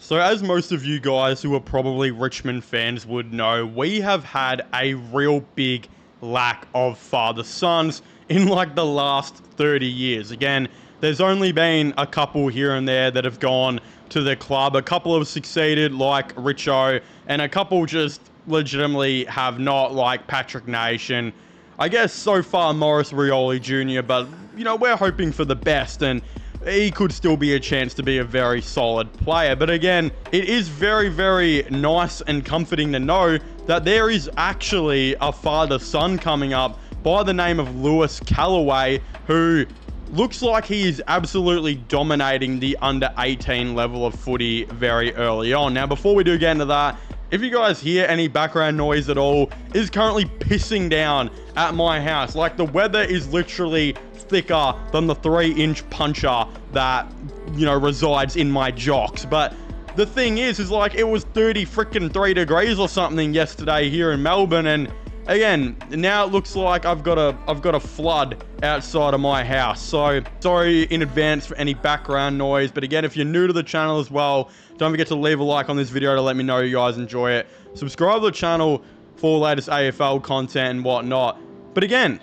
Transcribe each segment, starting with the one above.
So as most of you guys who are probably Richmond fans would know, we have had a real big lack of father-sons in like the last 30 years. Again, there's only been a couple here and there that have gone to the club. A couple have succeeded, like Richo, and a couple just legitimately have not, like Patrick Nation. I guess so far Morris Rioli Jr., but, you know, we're hoping for the best, and he could still be a chance to be a very solid player. But again, it is very, very nice and comforting to know that there is actually a father-son coming up by the name of Lewis Kellaway, who looks like he is absolutely dominating the under-18 level of footy very early on. Now, before we do get into that, if you guys hear any background noise at all, it is currently pissing down at my house. Like, the weather is literally thicker than the 3-inch puncher that, you know, resides in my jocks. But the thing is like, it was 3 degrees or something yesterday here in Melbourne, and again, now it looks like I've got a flood outside of my house. So sorry in advance for any background noise. But again, if you're new to the channel as well, don't forget to leave a like on this video to let me know you guys enjoy it. Subscribe to the channel for latest AFL content and whatnot. But again,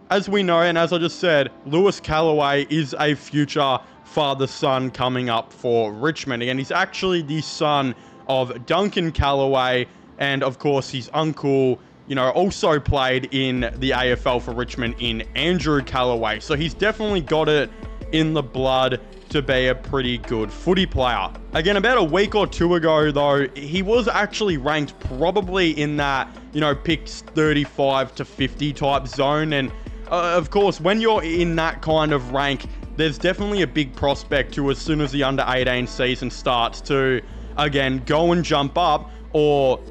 as we know, and as I just said, Lewis Kellaway is a future father-son coming up for Richmond. Again, he's actually the son of Duncan Kellaway, and of course his uncle, you know, also played in the AFL for Richmond in Andrew Kellaway. So he's definitely got it in the blood to be a pretty good footy player. Again, about a week or two ago, though, he was actually ranked probably in that, you know, picks 35 to 50 type zone. And of course, when you're in that kind of rank, there's definitely a big prospect to, as soon as the under-18 season starts, to, again, go and jump up, or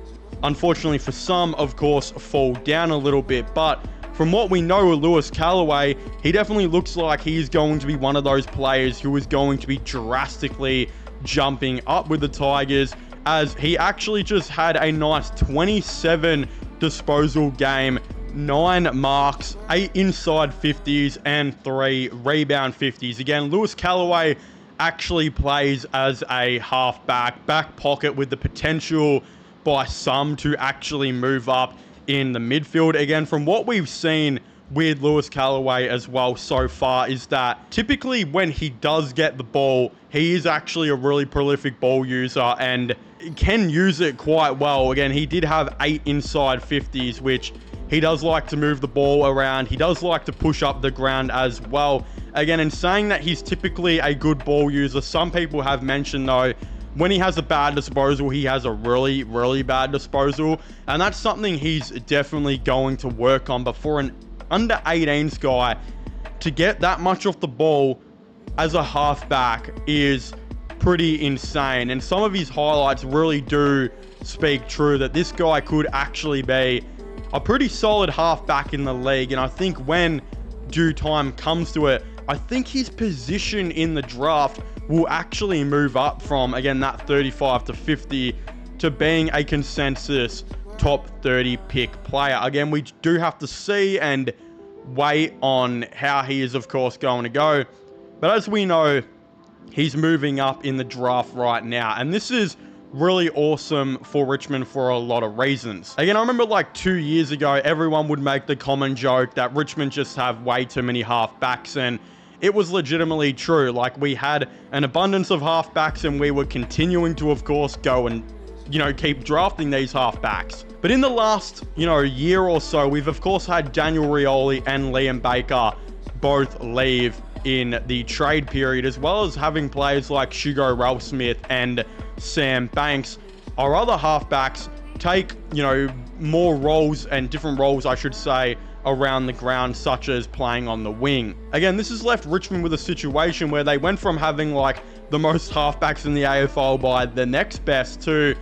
unfortunately for some, of course, fall down a little bit. But from what we know of Lewis Kellaway, he definitely looks like he's going to be one of those players who is going to be drastically jumping up with the Tigers, as he actually just had a nice 27 disposal game, 9 marks, 8 inside 50s, and 3 rebound 50s. Again, Lewis Kellaway actually plays as a halfback, back pocket, with the potential by some to actually move up in the midfield. Again, from what we've seen with Lewis Kellaway as well so far, is that typically when he does get the ball, he is actually a really prolific ball user and can use it quite well. Again, he did have 8 inside 50s, which he does like to move the ball around. He does like to push up the ground as well. Again, in saying that he's typically a good ball user, some people have mentioned, though, when he has a bad disposal, he has a really, really bad disposal. And that's something he's definitely going to work on. But for an under-18s guy to get that much off the ball as a halfback is pretty insane. And some of his highlights really do speak true that this guy could actually be a pretty solid halfback in the league. And I think when due time comes to it, I think his position in the draft will actually move up from, again, that 35 to 50 to being a consensus top 30 pick player. Again, we do have to see and wait on how he is, of course, going to go. But as we know, he's moving up in the draft right now. And this is really awesome for Richmond for a lot of reasons. Again, I remember like 2 years ago, everyone would make the common joke that Richmond just have way too many halfbacks, and it was legitimately true. Like, we had an abundance of halfbacks, and we were continuing to, of course, go and, you know, keep drafting these halfbacks. But in the last, you know, year or so, we've, of course, had Daniel Rioli and Liam Baker both leave in the trade period, as well as having players like Shugo Ralph-Smith and Sam Banks. Our other halfbacks take, you know, more roles, and different roles, I should say, around the ground, such as playing on the wing. Again, this has left Richmond with a situation where they went from having like the most halfbacks in the AFL by the next best to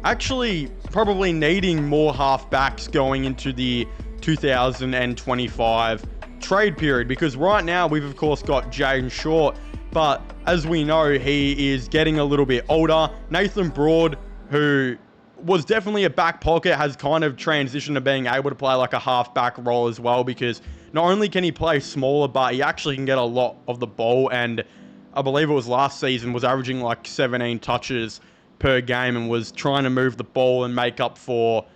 actually probably needing more halfbacks going into the 2025 trade period, because right now we've of course got Jaden Short, but as we know, he is getting a little bit older. Nathan Broad, who was definitely a back pocket, has kind of transitioned to being able to play like a halfback role as well, because not only can he play smaller, but he actually can get a lot of the ball, and I believe it was last season was averaging like 17 touches per game and was trying to move the ball and make up for,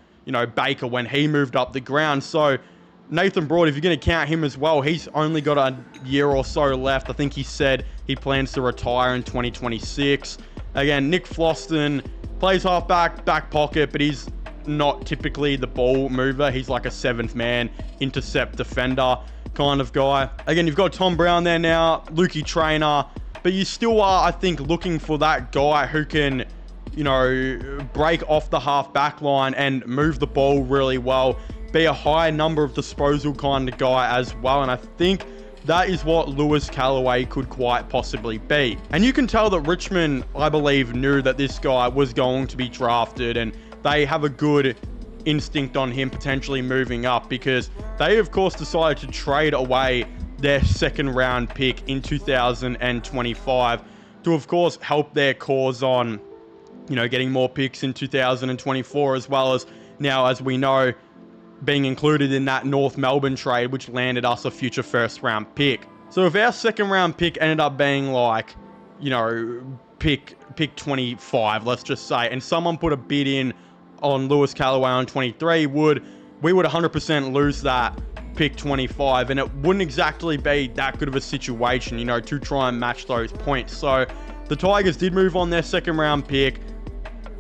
Baker when he moved up the ground. So Nathan Broad, if you're going to count him as well, he's only got a year or so left. I think he said he plans to retire in 2026. Again, Nick Floston plays halfback, back pocket, but he's not typically the ball mover. He's like a seventh man, intercept defender kind of guy. Again, you've got Tom Brown there now, Lukey Trainer, but you still are, I think, looking for that guy who can, break off the half-back line and move the ball really well, be a high number of disposal kind of guy as well. And I think that is what Lewis Kellaway could quite possibly be. And you can tell that Richmond, I believe, knew that this guy was going to be drafted, and they have a good instinct on him potentially moving up, because they, of course, decided to trade away their second round pick in 2025 to, of course, help their cause on, getting more picks in 2024, as well as now, as we know, being included in that North Melbourne trade, which landed us a future first round pick. So if our second round pick ended up being like, pick 25, let's just say, and someone put a bid in on Lewis Kellaway on 23, we would 100% lose that pick 25, and it wouldn't exactly be that good of a situation, to try and match those points. So the Tigers did move on their second round pick,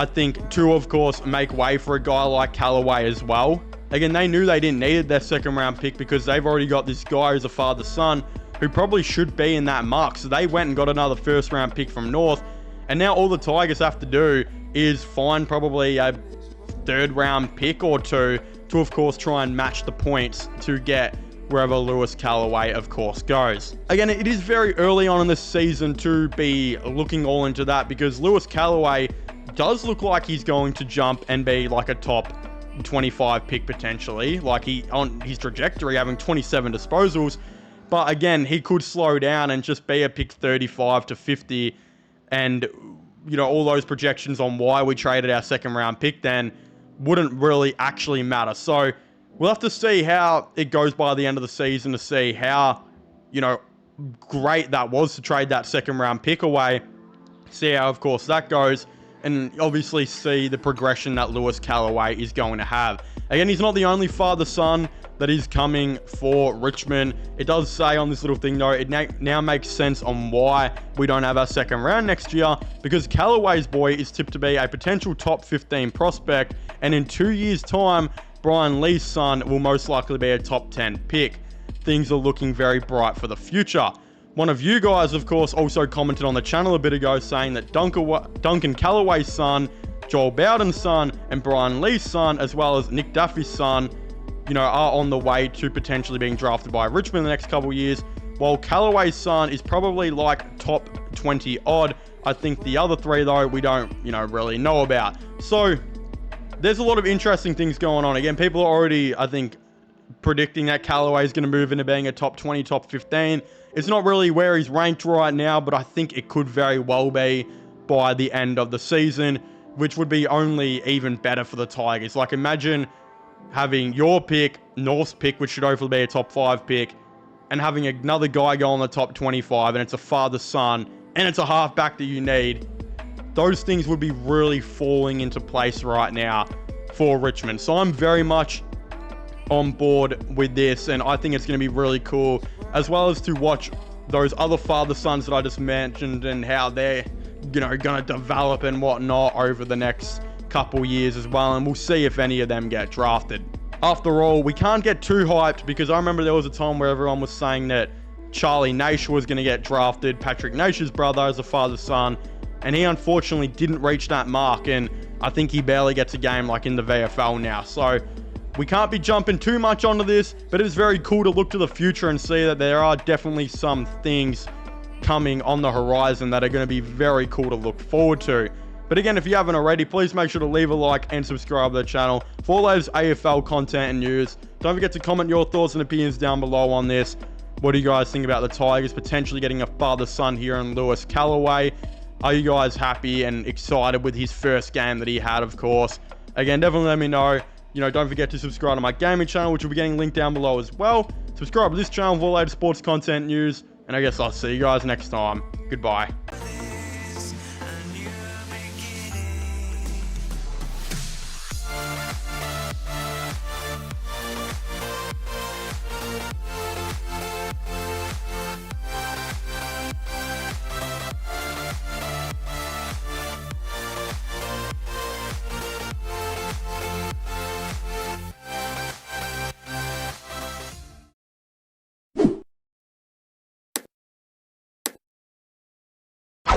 I think, to, of course, make way for a guy like Kellaway as well. Again, they knew they didn't need their second round pick because they've already got this guy who's a father-son who probably should be in that mark. So they went and got another first round pick from North, and now all the Tigers have to do is find probably a third round pick or two to, of course, try and match the points to get wherever Lewis Kellaway, of course, goes. Again, it is very early on in this season to be looking all into that, because Lewis Kellaway does look like he's going to jump and be like a top 25 pick potentially, like he on his trajectory, having 27 disposals. But again, he could slow down and just be a pick 35 to 50, and all those projections on why we traded our second round pick then wouldn't really actually matter. So we'll have to see how it goes by the end of the season to see how, great that was to trade that second round pick away. See how, of course, that goes, and obviously see the progression that Lewis Kellaway is going to have. Again, he's not the only father-son that is coming for Richmond. It does say on this little thing, though, it now makes sense on why we don't have our second round next year, because Kellaway's boy is tipped to be a potential top 15 prospect, and in 2 years' time, Brian Lee's son will most likely be a top 10 pick. Things are looking very bright for the future. One of you guys, of course, also commented on the channel a bit ago saying that Duncan Kellaway's son, Joel Bowden's son, and Brian Lee's son, as well as Nick Duffy's son, are on the way to potentially being drafted by Richmond in the next couple of years, while Kellaway's son is probably like top 20 odd. I think the other three, though, we don't, really know about. So there's a lot of interesting things going on. Again, people are already, I think, predicting that Kellaway is going to move into being a top 20, top 15. It's not really where he's ranked right now, but I think it could very well be by the end of the season, which would be only even better for the Tigers. Like, imagine having your pick, North's pick, which should hopefully be a top 5 pick, and having another guy go on the top 25, and it's a father-son, and it's a halfback that you need. Those things would be really falling into place right now for Richmond. So I'm very much on board with this, and I think it's going to be really cool, as well as to watch those other father-sons that I just mentioned and how they're, going to develop and whatnot over the next couple years as well, and we'll see if any of them get drafted. After all, we can't get too hyped, because I remember there was a time where everyone was saying that Charlie Naish was going to get drafted, Patrick Naish's brother, as a father-son, and he unfortunately didn't reach that mark, and I think he barely gets a game like in the VFL now. So we can't be jumping too much onto this, but it is very cool to look to the future and see that there are definitely some things coming on the horizon that are going to be very cool to look forward to. But again, if you haven't already, please make sure to leave a like and subscribe to the channel for all those AFL content and news. Don't forget to comment your thoughts and opinions down below on this. What do you guys think about the Tigers potentially getting a father-son here in Lewis Kellaway? Are you guys happy and excited with his first game that he had, of course? Again, definitely let me know. Don't forget to subscribe to my gaming channel, which will be getting linked down below as well. Subscribe to this channel for all latest sports content news, and I guess I'll see you guys next time. Goodbye.